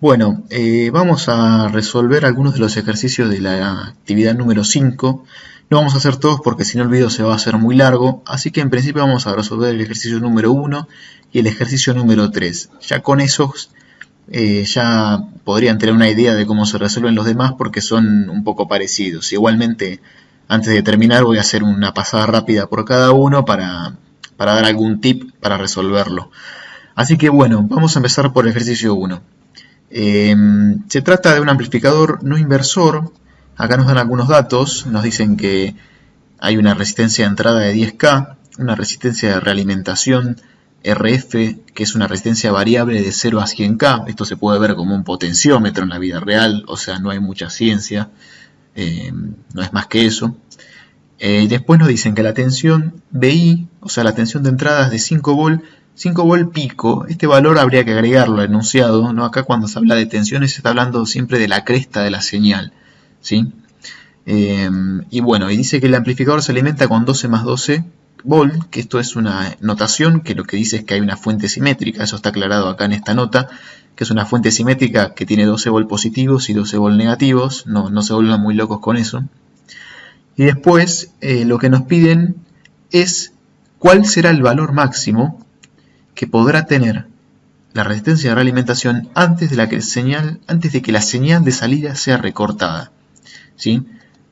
Bueno, vamos a resolver algunos de los ejercicios de la actividad número 5. No vamos a hacer todos porque si no el video se va a hacer muy largo, así que en principio vamos a resolver el ejercicio número 1 y el ejercicio número 3. Ya con esos ya podrían tener una idea de cómo se resuelven los demás porque son un poco parecidos. Igualmente, antes de terminar voy a hacer una pasada rápida por cada uno para dar algún tip para resolverlo. Así que bueno, vamos a empezar por el ejercicio 1. Se trata de un amplificador no inversor. Acá nos dan algunos datos, nos dicen que hay una resistencia de entrada de 10K, una resistencia de realimentación RF, que es una resistencia variable de 0 a 100K. Esto se puede ver como un potenciómetro en la vida real, o sea, no hay mucha ciencia, no es más que eso. Después nos dicen que la tensión BI, o sea, la tensión de entrada es de 5 volt, 5 volt pico. Este valor habría que agregarlo al enunciado, ¿no? Acá cuando se habla de tensiones se está hablando siempre de la cresta de la señal, ¿sí? Y bueno, y dice que el amplificador se alimenta con 12 más 12 volt, que esto es una notación que lo que dice es que hay una fuente simétrica. Eso está aclarado acá en esta nota, que es una fuente simétrica que tiene 12 volt positivos y 12 volt negativos. No se vuelvan muy locos con eso. Y después lo que nos piden es cuál será el valor máximo que podrá tener la resistencia de realimentación antes de que la señal de salida sea recortada, ¿sí?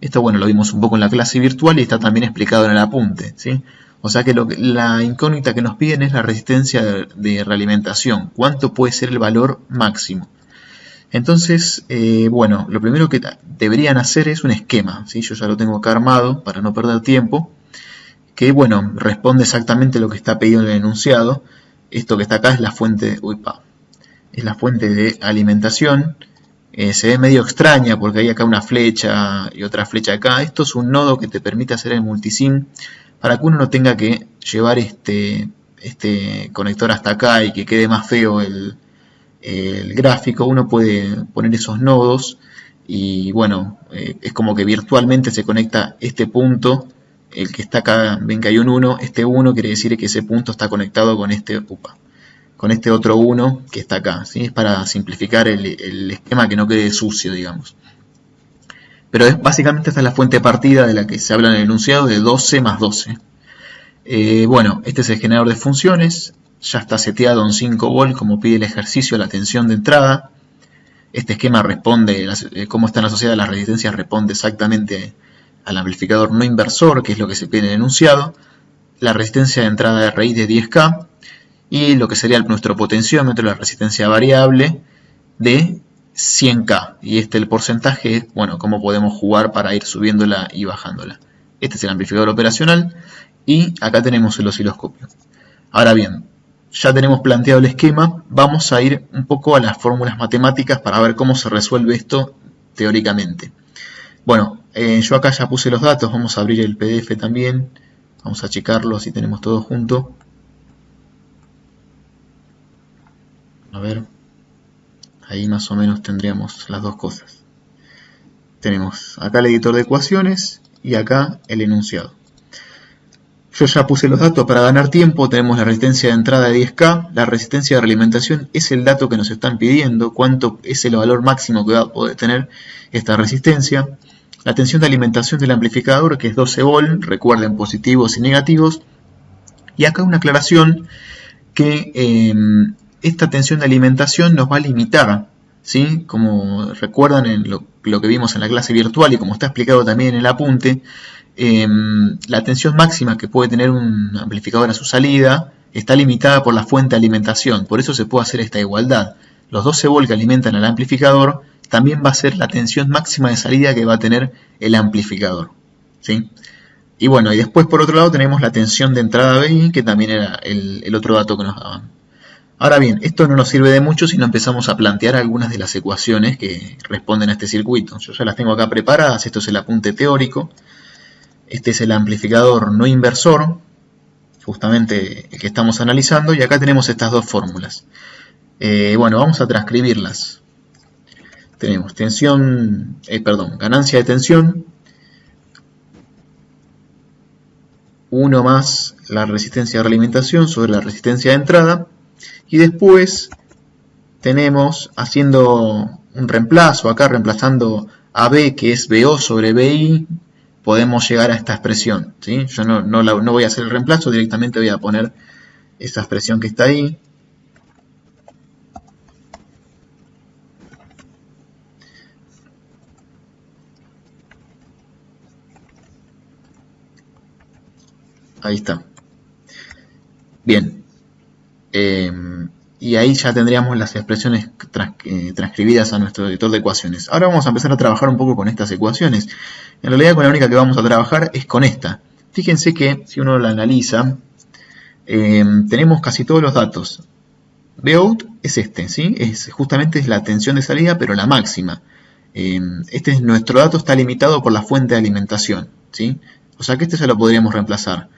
Esto, bueno, lo vimos un poco en la clase virtual y está también explicado en el apunte, ¿sí? O sea que la incógnita que nos piden es la resistencia de realimentación. ¿Cuánto puede ser el valor máximo? Entonces, bueno, lo primero que deberían hacer es un esquema, ¿sí? Yo ya lo tengo acá armado para no perder tiempo, que, bueno, responde exactamente lo que está pedido en el enunciado. Esto que está acá es la fuente, es la fuente de alimentación. Se ve medio extraña porque hay acá una flecha y otra flecha acá. Esto es un nodo que te permite hacer el multisim para que uno no tenga que llevar este conector hasta acá y que quede más feo el gráfico. Uno puede poner esos nodos y bueno, es como que virtualmente se conecta este punto. El que está acá, ven que hay un 1, este 1 quiere decir que ese punto está conectado con este otro 1 que está acá, ¿sí? Es para simplificar el esquema, que no quede sucio, digamos. Pero básicamente esta es la fuente de partida de la que se habla en el enunciado, de 12 más 12. Bueno, este es el generador de funciones, ya está seteado en 5 volt como pide el ejercicio, la tensión de entrada. Este esquema responde, cómo están asociadas las resistencias, responde exactamente al amplificador no inversor, que es lo que se pide en el enunciado, la resistencia de entrada de raíz de 10K y lo que sería nuestro potenciómetro, la resistencia variable de 100K. Y el porcentaje es, bueno, cómo podemos jugar para ir subiéndola y bajándola. Este es el amplificador operacional y acá tenemos el osciloscopio. Ahora bien, ya tenemos planteado el esquema, vamos a ir un poco a las fórmulas matemáticas para ver cómo se resuelve esto teóricamente. Bueno, yo acá ya puse los datos, vamos a abrir el PDF también, vamos a checarlo así tenemos todo junto. A ver, ahí más o menos tendríamos las dos cosas. Tenemos acá el editor de ecuaciones y acá el enunciado. Yo ya puse los datos para ganar tiempo. Tenemos la resistencia de entrada de 10K, la resistencia de realimentación es el dato que nos están pidiendo, cuánto es el valor máximo que va a poder tener esta resistencia. La tensión de alimentación del amplificador, que es 12 volt, recuerden positivos y negativos. Y acá una aclaración que esta tensión de alimentación nos va a limitar, ¿sí? Como recuerdan en lo que vimos en la clase virtual y como está explicado también en el apunte, la tensión máxima que puede tener un amplificador a su salida está limitada por la fuente de alimentación. Por eso se puede hacer esta igualdad. Los 12 volt que alimentan al amplificador también va a ser la tensión máxima de salida que va a tener el amplificador, ¿sí? Y bueno, y después por otro lado tenemos la tensión de entrada BI, que también era el otro dato que nos daban. Ahora bien, esto no nos sirve de mucho si no empezamos a plantear algunas de las ecuaciones que responden a este circuito. Yo ya las tengo acá preparadas, esto es el apunte teórico. Este es el amplificador no inversor, justamente el que estamos analizando, y acá tenemos estas dos fórmulas. Bueno, vamos a transcribirlas. Tenemos ganancia de tensión, 1 más la resistencia de realimentación sobre la resistencia de entrada, y después tenemos, haciendo un reemplazo, acá reemplazando a B, que es BO sobre BI, podemos llegar a esta expresión, ¿sí? Yo no voy a hacer el reemplazo, directamente voy a poner esta expresión que está ahí. Ahí está. Bien. Y ahí ya tendríamos las expresiones transcribidas a nuestro editor de ecuaciones. Ahora vamos a empezar a trabajar un poco con estas ecuaciones. En realidad con la única que vamos a trabajar es con esta. Fíjense que si uno la analiza, tenemos casi todos los datos. Bout es este, ¿sí? Justamente es la tensión de salida, pero la máxima. Nuestro dato está limitado por la fuente de alimentación, ¿sí? O sea que este se lo podríamos reemplazar.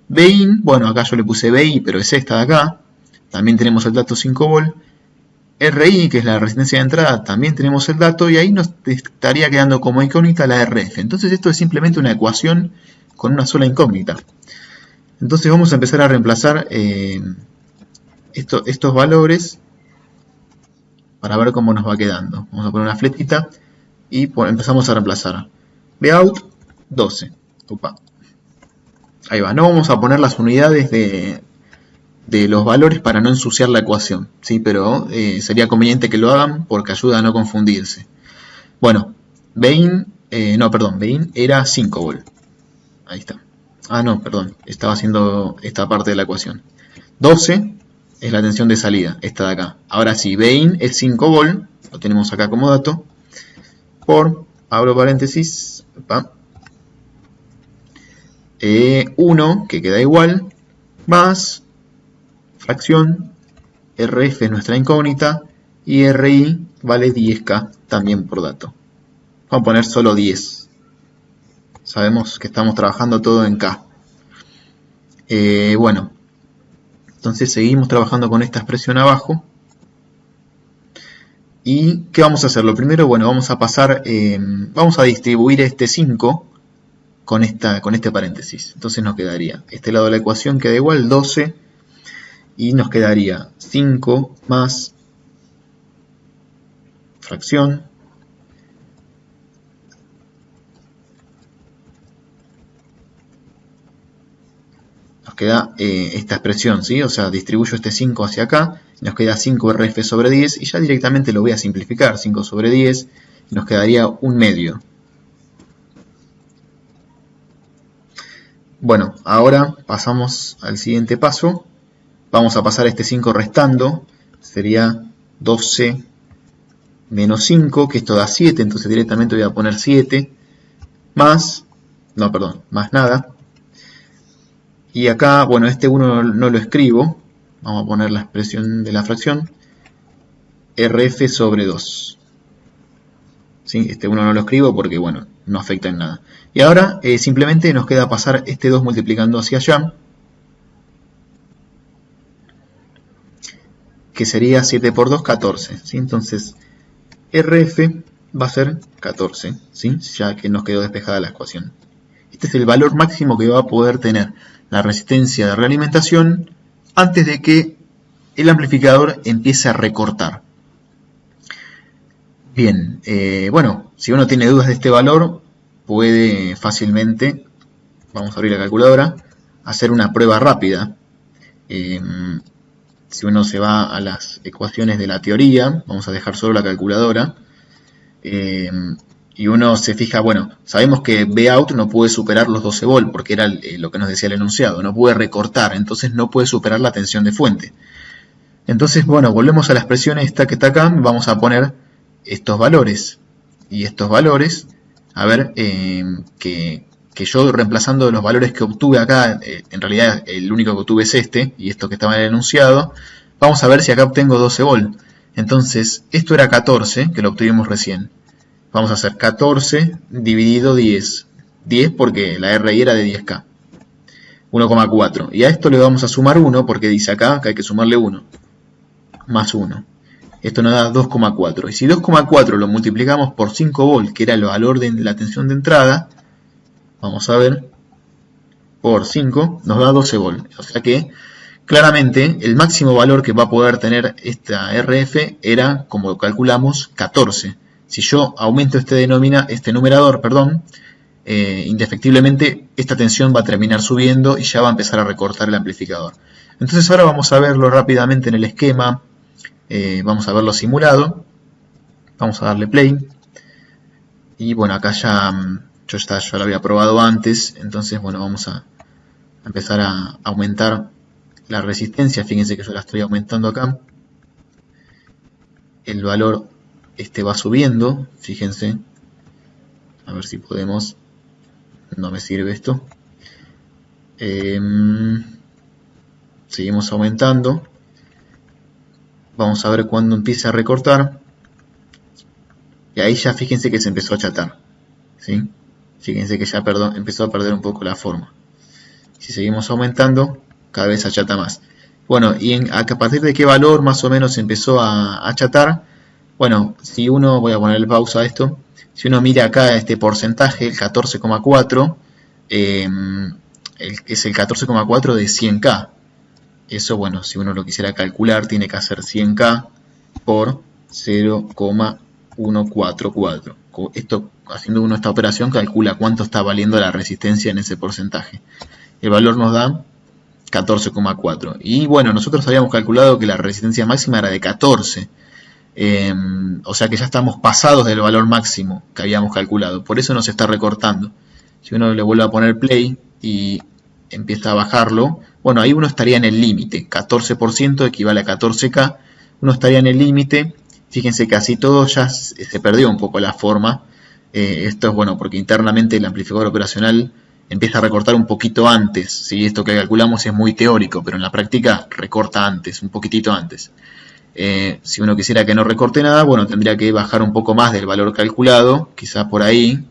Bin, bueno, acá yo le puse BI, pero es esta de acá. También tenemos el dato 5 volt. RI, que es la resistencia de entrada, también tenemos el dato. Y ahí nos estaría quedando como incógnita la RF. Entonces esto es simplemente una ecuación con una sola incógnita. Entonces vamos a empezar a reemplazar estos valores para ver cómo nos va quedando. Vamos a poner una fletita y empezamos a reemplazar. Bout 12. Opa. Ahí va. No vamos a poner las unidades de los valores para no ensuciar la ecuación, ¿sí? Pero sería conveniente que lo hagan porque ayuda a no confundirse. Bueno, Bin era 5 volt. Ahí está. Ah, no, perdón. Estaba haciendo esta parte de la ecuación. 12 es la tensión de salida, esta de acá. Ahora sí, Bin es 5 volt, lo tenemos acá como dato, por, abro paréntesis, 1, que queda igual, más fracción, RF es nuestra incógnita, y RI vale 10K también por dato. Vamos a poner solo 10. Sabemos que estamos trabajando todo en K. Bueno, entonces seguimos trabajando con esta expresión abajo. ¿Y qué vamos a hacer? Lo primero, bueno, vamos a distribuir este 5 con este paréntesis. Entonces nos quedaría, este lado de la ecuación queda igual, 12, y nos quedaría 5 más fracción, nos queda esta expresión, ¿sí? O sea, distribuyo este 5 hacia acá, nos queda 5RF sobre 10, y ya directamente lo voy a simplificar, 5 sobre 10, y nos quedaría 1/2. Bueno, ahora pasamos al siguiente paso. Vamos a pasar este 5 restando, sería 12 menos 5, que esto da 7, entonces directamente voy a poner 7, más nada. Y acá, bueno, este 1 no lo escribo, vamos a poner la expresión de la fracción, RF sobre 2. ¿Sí? Este 1 no lo escribo porque, bueno, no afecta en nada. Y ahora simplemente nos queda pasar este 2 multiplicando hacia allá, que sería 7 por 2, 14. ¿Sí? Entonces, RF va a ser 14, ¿sí? Ya que nos quedó despejada la ecuación. Este es el valor máximo que va a poder tener la resistencia de realimentación antes de que el amplificador empiece a recortar. Bien, bueno, si uno tiene dudas de este valor, puede fácilmente, vamos a abrir la calculadora, hacer una prueba rápida. Si uno se va a las ecuaciones de la teoría, vamos a dejar solo la calculadora, y uno se fija, bueno, sabemos que Bout no puede superar los 12 volt, porque era lo que nos decía el enunciado, no puede recortar, entonces no puede superar la tensión de fuente. Entonces, bueno, volvemos a la expresión esta que está acá, vamos a poner estos valores, y estos valores, a ver, que yo reemplazando los valores que obtuve acá, en realidad el único que obtuve es este, y esto que estaba en el enunciado, vamos a ver si acá obtengo 12 volt. Entonces, esto era 14, que lo obtuvimos recién. Vamos a hacer 14 dividido 10. 10 porque la RI era de 10K. 1,4. Y a esto le vamos a sumar 1 porque dice acá que hay que sumarle 1. Más 1. Esto nos da 2,4. Y si 2,4 lo multiplicamos por 5 volt, que era el valor de la tensión de entrada, vamos a ver, por 5 nos da 12 volt. O sea que Claramente, el máximo valor que va a poder tener esta RF era, como calculamos, 14. Si yo aumento este numerador, indefectiblemente esta tensión va a terminar subiendo y ya va a empezar a recortar el amplificador. Entonces ahora vamos a verlo rápidamente en el esquema, vamos a verlo simulado, vamos a darle play. Y bueno, acá ya yo lo había probado antes, entonces bueno, vamos a empezar a aumentar la resistencia. Fíjense que yo la estoy aumentando acá. El valor va subiendo, fíjense. A ver si podemos. No me sirve esto. Seguimos aumentando. Vamos a ver cuándo empieza a recortar. Y ahí ya fíjense que se empezó a achatar, ¿sí? Fíjense que ya empezó a perder un poco la forma. Si seguimos aumentando, cada vez achata más. Bueno, y a partir de qué valor más o menos empezó a achatar. Bueno, si uno, voy a ponerle pausa a esto. Si uno mira acá este porcentaje, el 14,4, es el 14,4 de 100K. Eso, bueno, si uno lo quisiera calcular, tiene que hacer 100K por 0,144. Esto, haciendo uno esta operación, calcula cuánto está valiendo la resistencia en ese porcentaje. El valor nos da 14,4. Y bueno, nosotros habíamos calculado que la resistencia máxima era de 14. O sea que ya estamos pasados del valor máximo que habíamos calculado. Por eso nos está recortando. Si uno le vuelve a poner play y empieza a bajarlo, bueno, ahí uno estaría en el límite. 14% equivale a 14K. Uno estaría en el límite. Fíjense que así todo ya se perdió un poco la forma. Esto es bueno porque internamente el amplificador operacional empieza a recortar un poquito antes, ¿sí? Esto que calculamos es muy teórico, pero en la práctica recorta antes, un poquitito antes. Si uno quisiera que no recorte nada, bueno, tendría que bajar un poco más del valor calculado, quizá por ahí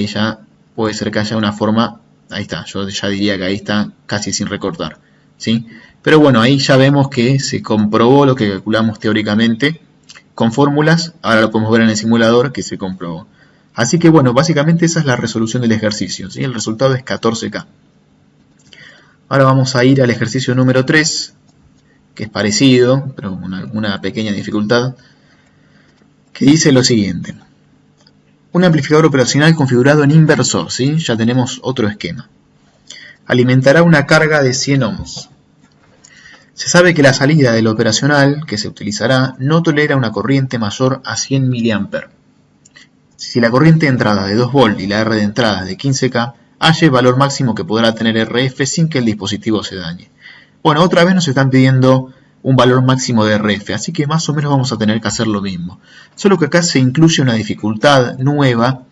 ya puede ser que haya una forma, ahí está, yo ya diría que ahí está casi sin recortar, ¿sí? Pero bueno, ahí ya vemos que se comprobó lo que calculamos teóricamente con fórmulas, ahora lo podemos ver en el simulador que se comprobó. Así que bueno, básicamente esa es la resolución del ejercicio, ¿sí? El resultado es 14K. Ahora vamos a ir al ejercicio número 3, que es parecido, pero con una pequeña dificultad, que dice lo siguiente. Un amplificador operacional configurado en inversor, ¿sí? Ya tenemos otro esquema. Alimentará una carga de 100 ohms. Se sabe que la salida del operacional que se utilizará no tolera una corriente mayor a 100 mA. Si la corriente de entrada de 2 V y la R de entrada de 15K, halle el valor máximo que podrá tener RF sin que el dispositivo se dañe. Bueno, otra vez nos están pidiendo un valor máximo de RF, así que más o menos vamos a tener que hacer lo mismo. Solo que acá se incluye una dificultad nueva,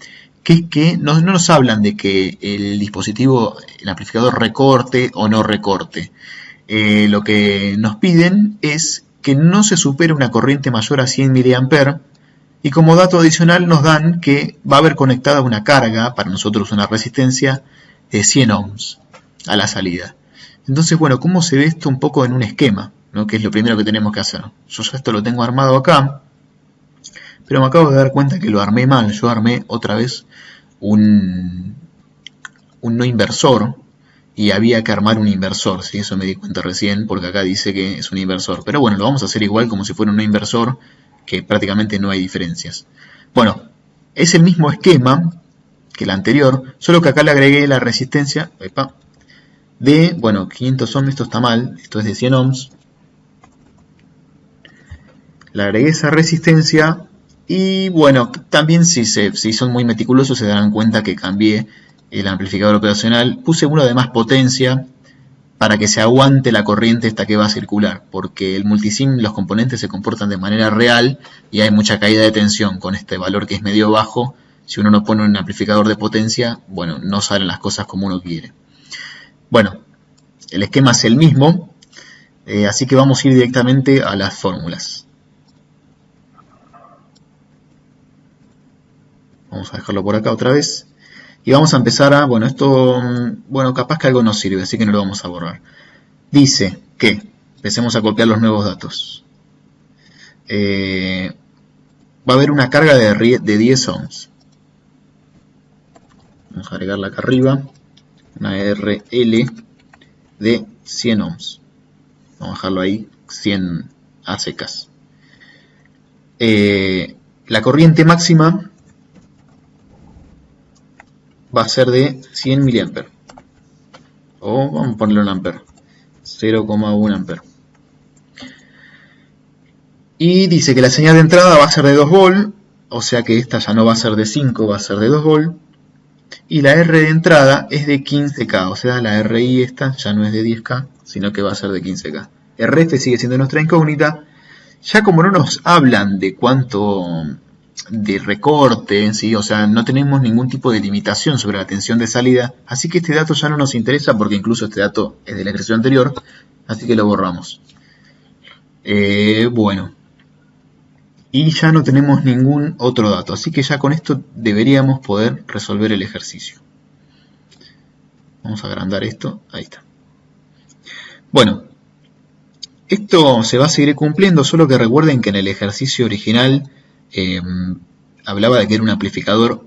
que es que no nos hablan de que el dispositivo, el amplificador recorte o no recorte. Lo que nos piden es que no se supere una corriente mayor a 100 mA, y como dato adicional nos dan que va a haber conectada una carga, para nosotros una resistencia, de 100 ohms a la salida. Entonces, bueno, ¿cómo se ve esto un poco en un esquema? ¿No? Que es lo primero que tenemos que hacer. Yo ya esto lo tengo armado acá, pero me acabo de dar cuenta que lo armé mal. Yo armé otra vez un no inversor, y había que armar un inversor, ¿sí? Eso me di cuenta recién, porque acá dice que es un inversor. Pero bueno, lo vamos a hacer igual como si fuera un no inversor, que prácticamente no hay diferencias. Bueno, es el mismo esquema que el anterior, solo que acá le agregué la resistencia de, bueno, 500 ohms, esto está mal, esto es de 100 ohms. Le agregué esa resistencia y bueno, también si son muy meticulosos se darán cuenta que cambié el amplificador operacional. Puse uno de más potencia para que se aguante la corriente esta que va a circular, porque el multisim, los componentes se comportan de manera real y hay mucha caída de tensión con este valor que es medio bajo. Si uno no pone un amplificador de potencia, bueno, no salen las cosas como uno quiere. Bueno, el esquema es el mismo, así que vamos a ir directamente a las fórmulas. Vamos a dejarlo por acá otra vez. Y vamos a empezar a, bueno, esto, bueno, capaz que algo nos sirve, así que no lo vamos a borrar. Dice que, empecemos a copiar los nuevos datos. Va a haber una carga de 10 ohms. Vamos a agregarla acá arriba. Una RL de 100 ohms. vamos a dejarlo ahí, 100 a secas. La corriente máxima va a ser de 100 mA. O vamos a ponerlo en ampere. 0,1 ampere. Y dice que la señal de entrada va a ser de 2 volt. O sea que esta ya no va a ser de 5, va a ser de 2 volt. Y la R de entrada es de 15K. O sea, la RI esta ya no es de 10K, sino que va a ser de 15K. RF sigue siendo nuestra incógnita. Ya como no nos hablan de cuánto de recorte, ¿sí? O sea, no tenemos ningún tipo de limitación sobre la tensión de salida, así que este dato ya no nos interesa porque incluso este dato es del ejercicio anterior, así que lo borramos. Bueno, y ya no tenemos ningún otro dato, así que ya con esto deberíamos poder resolver el ejercicio. Vamos a agrandar esto, ahí está. Bueno, esto se va a seguir cumpliendo, solo que recuerden que en el ejercicio original hablaba de que era un amplificador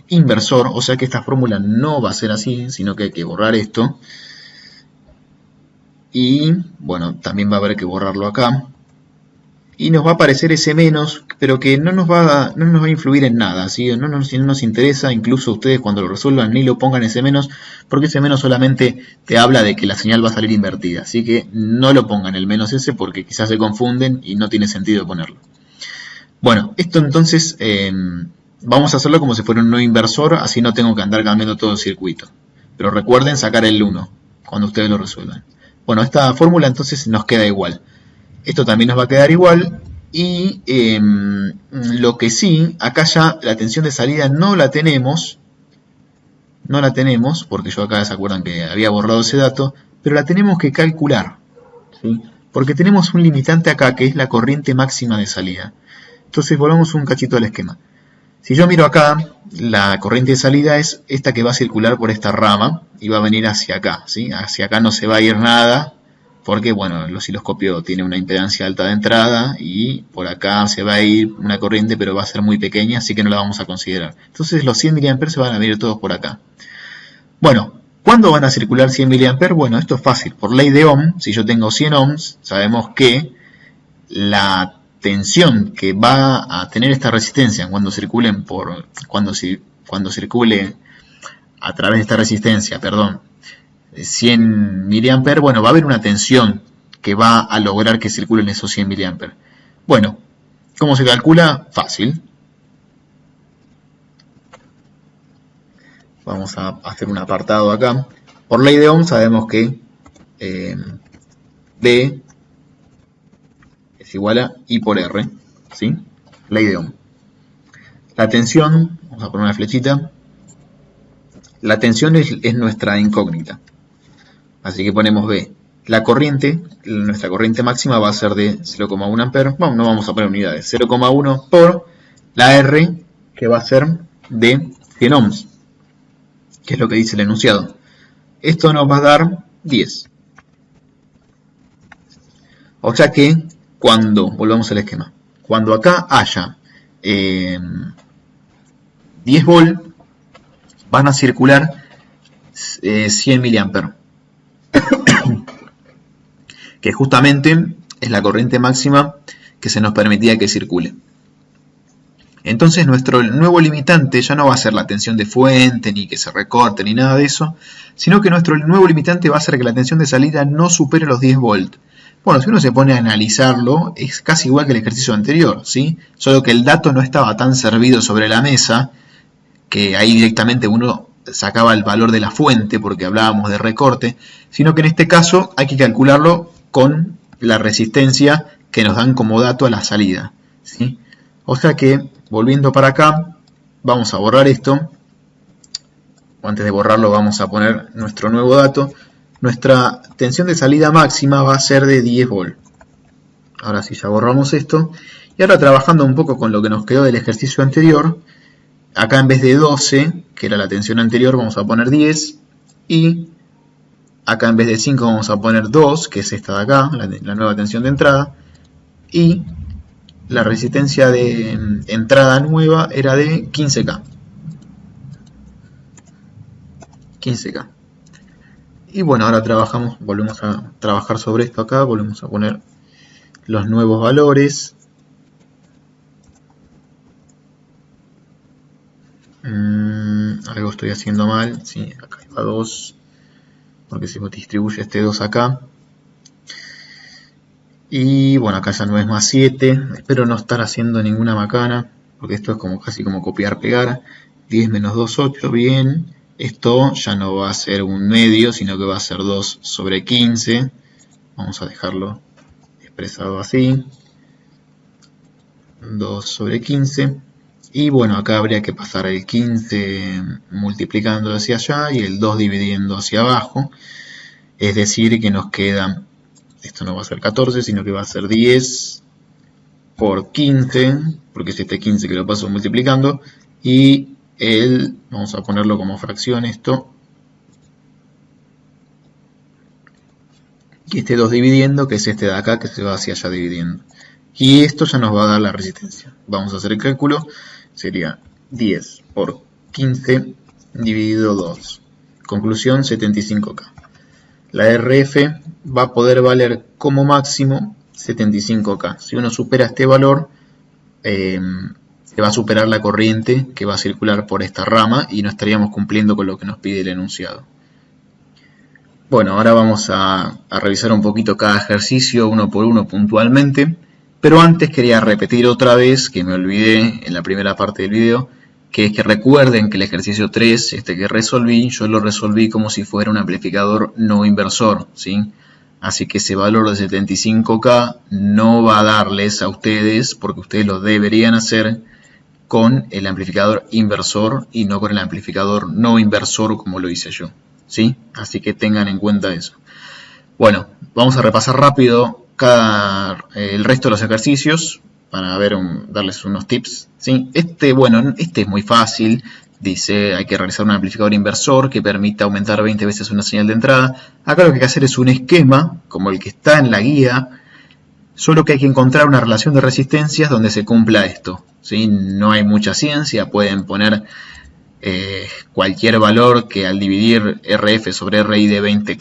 inversor, o sea que esta fórmula no va a ser así, sino que hay que borrar esto. Y bueno, también va a haber que borrarlo acá. Y nos va a aparecer ese menos, pero que no nos va a influir en nada, ¿sí? No nos interesa, incluso ustedes cuando lo resuelvan ni lo pongan ese menos, porque ese menos solamente te habla de que la señal va a salir invertida. Así que no lo pongan el menos ese porque quizás se confunden y no tiene sentido ponerlo. Bueno, esto entonces vamos a hacerlo como si fuera un no inversor, así no tengo que andar cambiando todo el circuito. Pero recuerden sacar el 1 cuando ustedes lo resuelvan. Bueno, esta fórmula entonces nos queda igual. Esto también nos va a quedar igual. Y lo que sí, acá ya la tensión de salida no la tenemos. No la tenemos, porque yo acá se acuerdan que había borrado ese dato. Pero la tenemos que calcular, ¿sí? Porque tenemos un limitante acá que es la corriente máxima de salida. Entonces volvamos un cachito al esquema. Si yo miro acá, la corriente de salida es esta que va a circular por esta rama y va a venir hacia acá, ¿sí? Hacia acá no se va a ir nada porque, bueno, el osciloscopio tiene una impedancia alta de entrada y por acá se va a ir una corriente pero va a ser muy pequeña, así que no la vamos a considerar. Entonces los 100 mA se van a venir todos por acá. Bueno, ¿cuándo van a circular 100 mA? Bueno, esto es fácil. Por ley de Ohm, si yo tengo 100 ohms, sabemos que la tensión que va a tener esta resistencia cuando circule a través de esta resistencia, 100 mA, bueno, va a haber una tensión que va a lograr que circulen esos 100 mA. Bueno, ¿cómo se calcula? Fácil. Vamos a hacer un apartado acá. Por ley de Ohm sabemos que B es igual a I por R, ¿sí? Ley de Ohm. La tensión, vamos a poner una flechita. La tensión es nuestra incógnita. Así que ponemos B. La corriente, nuestra corriente máxima va a ser de 0,1 ampere. Bueno, no vamos a poner unidades. 0,1 por la R, que va a ser de 100 ohms, que es lo que dice el enunciado. Esto nos va a dar 10. O sea que volvamos al esquema, cuando acá haya 10 volt, van a circular 100 mA, que justamente es la corriente máxima que se nos permitía que circule. Entonces nuestro nuevo limitante ya no va a ser la tensión de fuente, ni que se recorte, ni nada de eso, sino que nuestro nuevo limitante va a ser que la tensión de salida no supere los 10 volt. Bueno, si uno se pone a analizarlo, es casi igual que el ejercicio anterior, ¿sí? Solo que el dato no estaba tan servido sobre la mesa, que ahí directamente uno sacaba el valor de la fuente, porque hablábamos de recorte, sino que en este caso hay que calcularlo con la resistencia que nos dan como dato a la salida, ¿sí? O sea que, volviendo para acá, vamos a borrar esto. Antes de borrarlo vamos a poner nuestro nuevo dato. Nuestra tensión de salida máxima va a ser de 10 volt. Ahora sí, ya borramos esto. Y ahora trabajando un poco con lo que nos quedó del ejercicio anterior, acá en vez de 12, que era la tensión anterior, vamos a poner 10. Y acá en vez de 5 vamos a poner 2, que es esta de acá, la nueva tensión de entrada. Y la resistencia de entrada nueva era de 15K. 15K. Y bueno, ahora volvemos a trabajar sobre esto acá, volvemos a poner los nuevos valores. Algo estoy haciendo mal, sí, acá va 2, porque se distribuye este 2 acá. Y bueno, acá ya no es más 7, espero no estar haciendo ninguna macana, porque esto es como casi como copiar, pegar. 10 menos 2, 8, bien. Esto ya no va a ser un medio, sino que va a ser 2 sobre 15. Vamos a dejarlo expresado así. 2 sobre 15. Y bueno, acá habría que pasar el 15 multiplicando hacia allá y el 2 dividiendo hacia abajo. Es decir, que nos queda, esto no va a ser 14, sino que va a ser 10 por 15, porque es este 15 que lo paso multiplicando. Y vamos a ponerlo como fracción esto. Y este 2 dividiendo, que es este de acá, que se va hacia allá dividiendo. Y esto ya nos va a dar la resistencia. Vamos a hacer el cálculo. Sería 10 por 15 dividido 2. Conclusión, 75K. La RF va a poder valer como máximo 75K. Si uno supera este valor, se va a superar la corriente que va a circular por esta rama y no estaríamos cumpliendo con lo que nos pide el enunciado. Bueno, ahora vamos a revisar un poquito cada ejercicio uno por uno puntualmente. Pero antes quería repetir otra vez, que me olvidé en la primera parte del video, que es que recuerden que el ejercicio 3, este que resolví, yo lo resolví como si fuera un amplificador no inversor, ¿sí? Así que ese valor de 75K no va a darles a ustedes, porque ustedes lo deberían hacer con el amplificador inversor y no con el amplificador no inversor como lo hice yo, ¿sí? Así que tengan en cuenta eso. Bueno, vamos a repasar rápido el resto de los ejercicios para darles unos tips, ¿sí? Este es muy fácil. Dice, hay que realizar un amplificador inversor que permita aumentar 20 veces una señal de entrada. Acá lo que hay que hacer es un esquema, como el que está en la guía, solo que hay que encontrar una relación de resistencias donde se cumpla esto, ¿sí? No hay mucha ciencia, pueden poner cualquier valor que al dividir RF sobre RI de 20,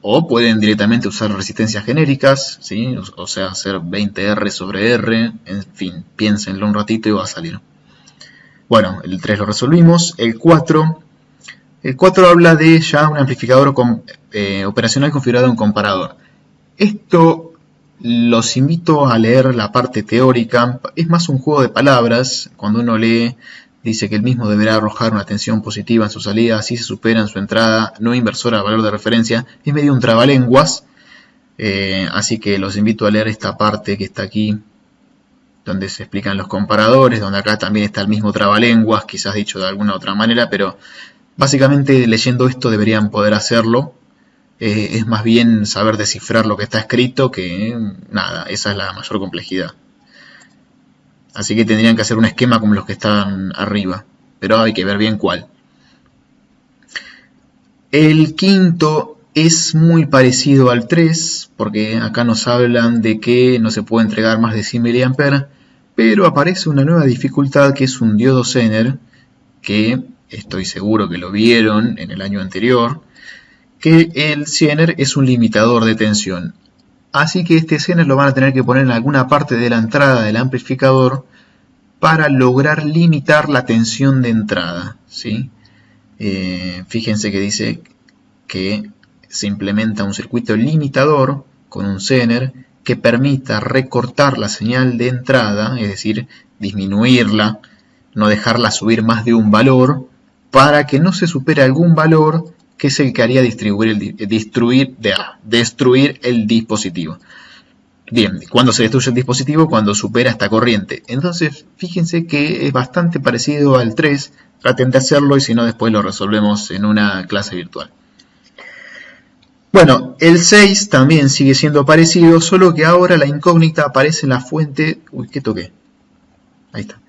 o pueden directamente usar resistencias genéricas, ¿sí? O sea, hacer 20R sobre R, en fin, piénsenlo un ratito y va a salir. Bueno, el 3 lo resolvimos. El 4 habla de ya un amplificador operacional configurado en comparador. Esto los invito a leer la parte teórica, es más un juego de palabras. Cuando uno lee, dice que el mismo deberá arrojar una tensión positiva en su salida, así se supera en su entrada no inversora al valor de referencia. Es medio un trabalenguas, así que los invito a leer esta parte que está aquí, donde se explican los comparadores, donde acá también está el mismo trabalenguas, quizás dicho de alguna otra manera, pero básicamente leyendo esto deberían poder hacerlo. Es más bien saber descifrar lo que está escrito que nada, esa es la mayor complejidad. Así que tendrían que hacer un esquema como los que están arriba, pero hay que ver bien cuál. El quinto es muy parecido al 3, porque acá nos hablan de que no se puede entregar más de 100 mA, pero aparece una nueva dificultad que es un diodo Zener, que estoy seguro que lo vieron en el año anterior, que el Zener es un limitador de tensión. Así que este Zener lo van a tener que poner en alguna parte de la entrada del amplificador para lograr limitar la tensión de entrada, ¿sí? Fíjense que dice que se implementa un circuito limitador con un Zener que permita recortar la señal de entrada, es decir, disminuirla, no dejarla subir más de un valor, para que no se supere algún valor que es el que haría destruir el dispositivo. Bien, ¿cuándo se destruye el dispositivo? Cuando supera esta corriente. Entonces, fíjense que es bastante parecido al 3. Traten de hacerlo y si no, después lo resolvemos en una clase virtual. Bueno, el 6 también sigue siendo parecido, solo que ahora la incógnita aparece en la fuente... Uy, ¿qué toqué? Ahí está.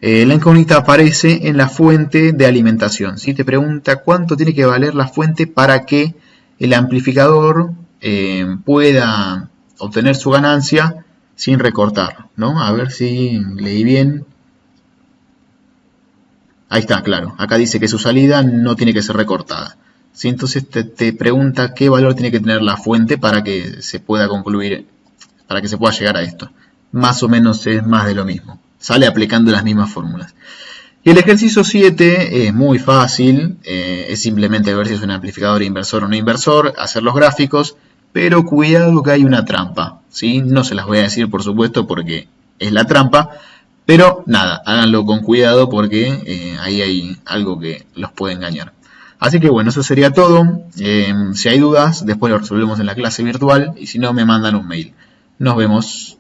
La incógnita aparece en la fuente de alimentación. ¿Sí? Te pregunta cuánto tiene que valer la fuente para que el amplificador pueda obtener su ganancia sin recortar, ¿no? A ver si leí bien. Ahí está, claro. Acá dice que su salida no tiene que ser recortada. ¿Sí? Entonces te pregunta qué valor tiene que tener la fuente para que se pueda concluir, para que se pueda llegar a esto. Más o menos es más de lo mismo. Sale aplicando las mismas fórmulas. Y el ejercicio 7 es muy fácil, es simplemente ver si es un amplificador inversor o no inversor, hacer los gráficos, pero cuidado que hay una trampa, ¿sí? No se las voy a decir por supuesto porque es la trampa, pero nada, háganlo con cuidado porque ahí hay algo que los puede engañar. Así que bueno, eso sería todo. Si hay dudas, después lo resolvemos en la clase virtual y si no, me mandan un mail. Nos vemos.